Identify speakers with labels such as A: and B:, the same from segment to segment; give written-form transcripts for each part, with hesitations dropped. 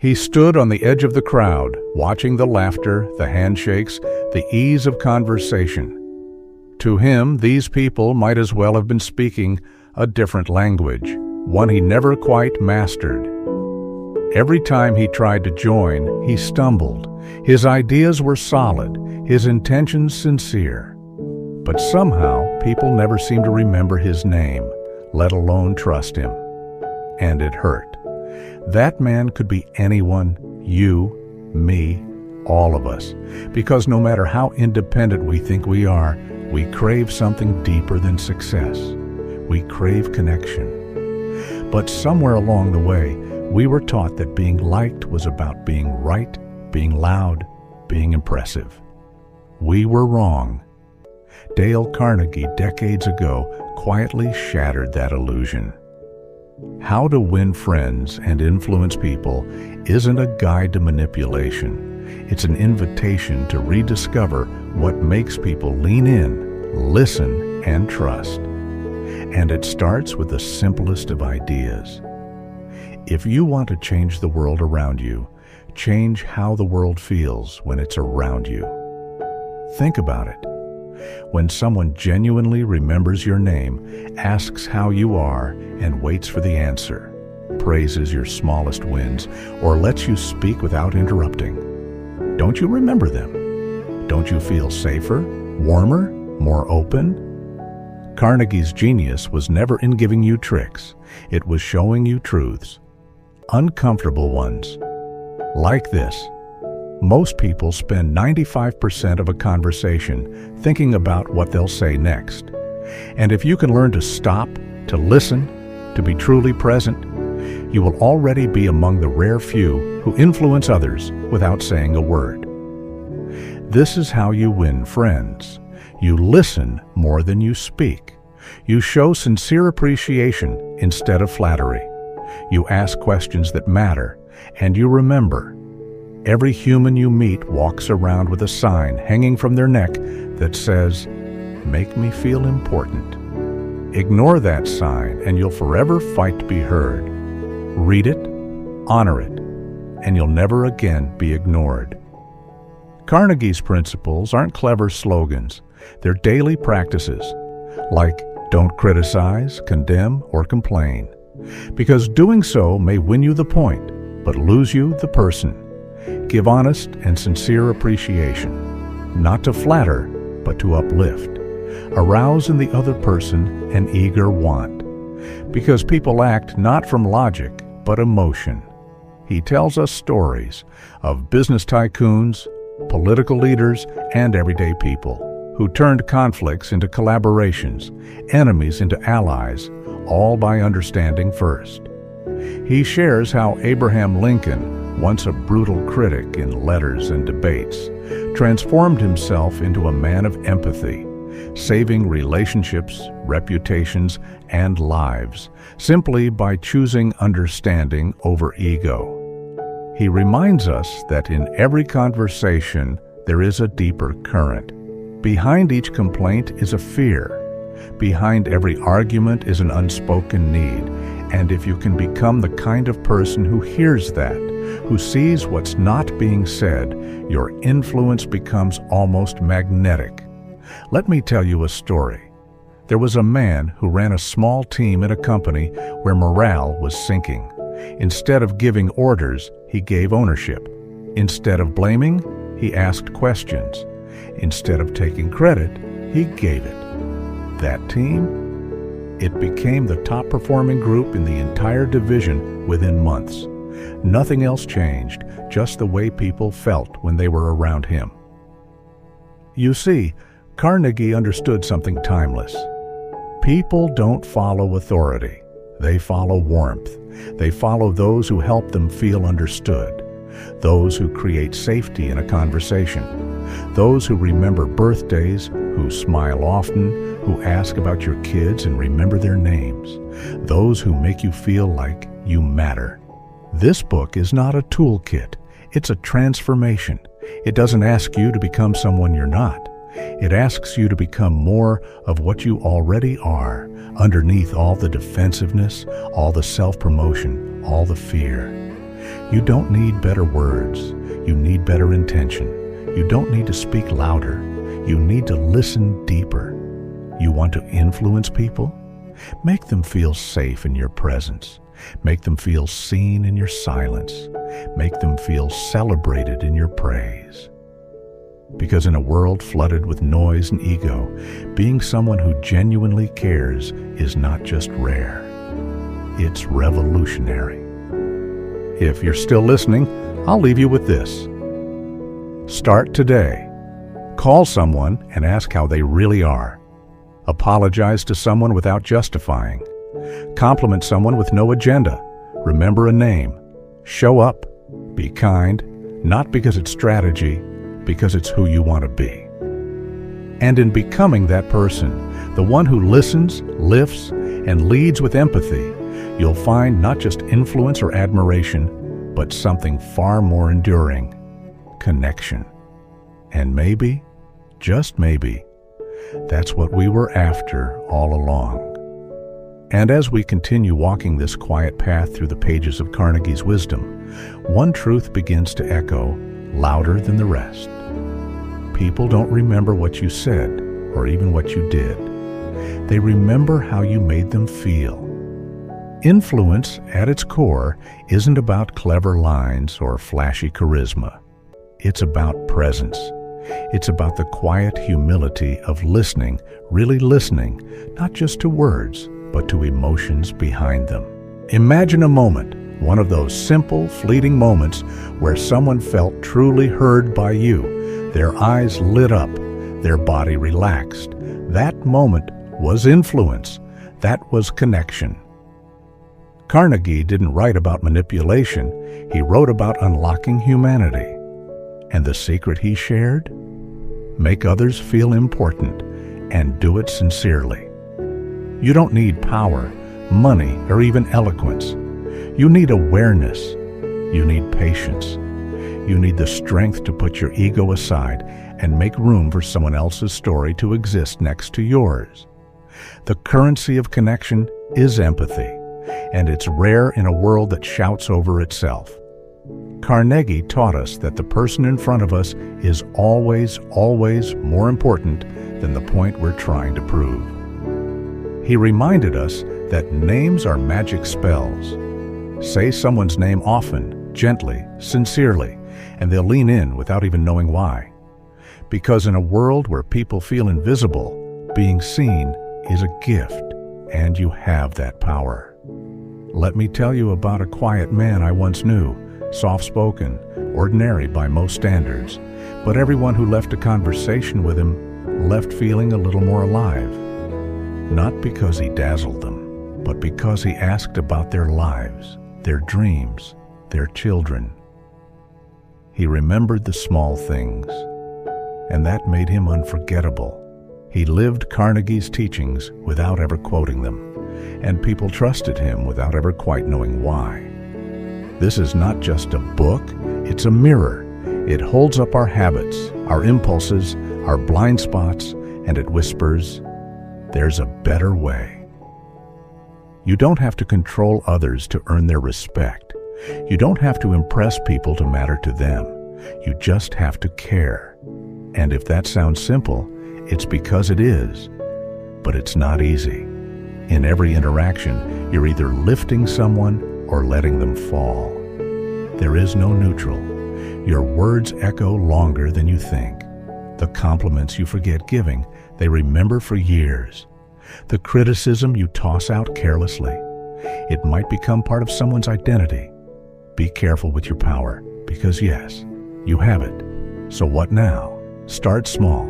A: He stood on the edge of the crowd, watching the laughter, the handshakes, the ease of conversation. To him, these people might as well have been speaking a different language, one he never quite mastered. Every time he tried to join, he stumbled. His ideas were solid, his intentions sincere. But somehow, people never seemed to remember his name, let alone trust him. And it hurt. That man could be anyone, you, me, all of us, because no matter how independent we think we are, we crave something deeper than success. We crave connection. But somewhere along the way, we were taught that being liked was about being right, being loud, being impressive. We were wrong. Dale Carnegie, decades ago, quietly shattered that illusion. How to win friends and influence people isn't a guide to manipulation. It's an invitation to rediscover what makes people lean in, listen, and trust. And it starts with the simplest of ideas. If you want to change the world around you, change how the world feels when it's around you. Think about it. When someone genuinely remembers your name, asks how you are, and waits for the answer, praises your smallest wins, or lets you speak without interrupting, don't you remember them? Don't you feel safer, warmer, more open? Carnegie's genius was never in giving you tricks. It was showing you truths. Uncomfortable ones. Like this. Most people spend 95% of a conversation thinking about what they'll say next. And if you can learn to stop, to listen, to be truly present, you will already be among the rare few who influence others without saying a word. This is how you win friends. You listen more than you speak. You show sincere appreciation instead of flattery. You ask questions that matter, and you remember. Every human you meet walks around with a sign hanging from their neck that says, "Make me feel important." Ignore that sign and you'll forever fight to be heard. Read it, honor it, and you'll never again be ignored. Carnegie's principles aren't clever slogans. They're daily practices, like don't criticize, condemn, or complain. Because doing so may win you the point, but lose you the person. Give honest and sincere appreciation, not to flatter, but to uplift. Arouse in the other person an eager want. Because people act not from logic, but emotion. He tells us stories of business tycoons, political leaders, and everyday people who turned conflicts into collaborations, enemies into allies, all by understanding first. He shares how Abraham Lincoln, once a brutal critic in letters and debates, transformed himself into a man of empathy, saving relationships, reputations, and lives simply by choosing understanding over ego. He reminds us that in every conversation there is a deeper current. Behind each complaint is a fear. Behind every argument is an unspoken need. And if you can become the kind of person who hears that, who sees what's not being said, your influence becomes almost magnetic. Let me tell you a story. There was a man who ran a small team in a company where morale was sinking. Instead of giving orders, he gave ownership. Instead of blaming, he asked questions. Instead of taking credit, he gave it. That team? It became the top-performing group in the entire division within months. Nothing else changed, just the way people felt when they were around him. You see, Carnegie understood something timeless. People don't follow authority. They follow warmth. They follow those who help them feel understood. Those who create safety in a conversation. Those who remember birthdays, who smile often, who ask about your kids and remember their names. Those who make you feel like you matter. This book is not a toolkit. It's a transformation. It doesn't ask you to become someone you're not. It asks you to become more of what you already are, underneath all the defensiveness, all the self-promotion, all the fear. You don't need better words. You need better intention. You don't need to speak louder. You need to listen deeper. You want to influence people? Make them feel safe in your presence. Make them feel seen in your silence. Make them feel celebrated in your praise. Because in a world flooded with noise and ego, being someone who genuinely cares is not just rare. It's revolutionary. If you're still listening, I'll leave you with this. Start today. Call someone and ask how they really are. Apologize to someone without justifying. Compliment someone with no agenda. Remember a name. Show up. Be kind, not because it's strategy, because it's who you want to be. And in becoming that person, the one who listens, lifts, and leads with empathy, you'll find not just influence or admiration, but something far more enduring: connection. And maybe, just maybe, that's what we were after all along. And as we continue walking this quiet path through the pages of Carnegie's wisdom, one truth begins to echo louder than the rest. People don't remember what you said or even what you did. They remember how you made them feel. Influence, at its core, isn't about clever lines or flashy charisma. It's about presence. It's about the quiet humility of listening, really listening, not just to words, but to emotions behind them. Imagine a moment, one of those simple, fleeting moments where someone felt truly heard by you. Their eyes lit up, their body relaxed. That moment was influence. That was connection. Carnegie didn't write about manipulation. He wrote about unlocking humanity. And the secret he shared? Make others feel important and do it sincerely. You don't need power, money, or even eloquence. You need awareness. You need patience. You need the strength to put your ego aside and make room for someone else's story to exist next to yours. The currency of connection is empathy, and it's rare in a world that shouts over itself. Carnegie taught us that the person in front of us is always, always more important than the point we're trying to prove. He reminded us that names are magic spells. Say someone's name often, gently, sincerely, and they'll lean in without even knowing why. Because in a world where people feel invisible, being seen is a gift, and you have that power. Let me tell you about a quiet man I once knew, soft-spoken, ordinary by most standards, but everyone who left a conversation with him left feeling a little more alive. Not because he dazzled them, but because he asked about their lives, their dreams, their children. He remembered the small things, and that made him unforgettable. He lived Carnegie's teachings without ever quoting them, and people trusted him without ever quite knowing why. This is not just a book, it's a mirror. It holds up our habits, our impulses, our blind spots, and it whispers, "There's a better way." You don't have to control others to earn their respect. You don't have to impress people to matter to them. You just have to care. And if that sounds simple, it's because it is. But it's not easy. In every interaction, you're either lifting someone or letting them fall. There is no neutral. Your words echo longer than you think. The compliments you forget giving, they remember for years. The criticism you toss out carelessly, it might become part of someone's identity. Be careful with your power, because yes, you have it. So what now? Start small.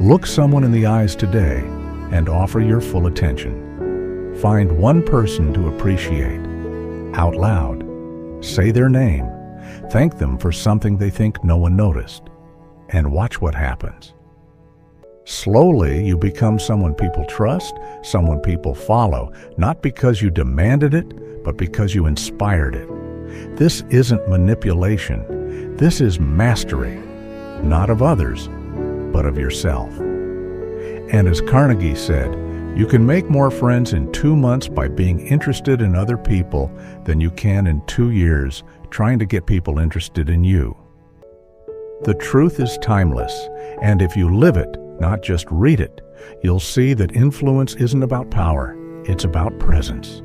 A: Look someone in the eyes today and offer your full attention. Find one person to appreciate. Out loud. Say their name. Thank them for something they think no one noticed. And watch what happens. Slowly, you become someone people trust, someone people follow, not because you demanded it, but because you inspired it. This isn't manipulation. This is mastery, not of others, but of yourself. And as Carnegie said, you can make more friends in 2 months by being interested in other people than you can in 2 years trying to get people interested in you. The truth is timeless, and if you live it, not just read it, you'll see that influence isn't about power, it's about presence.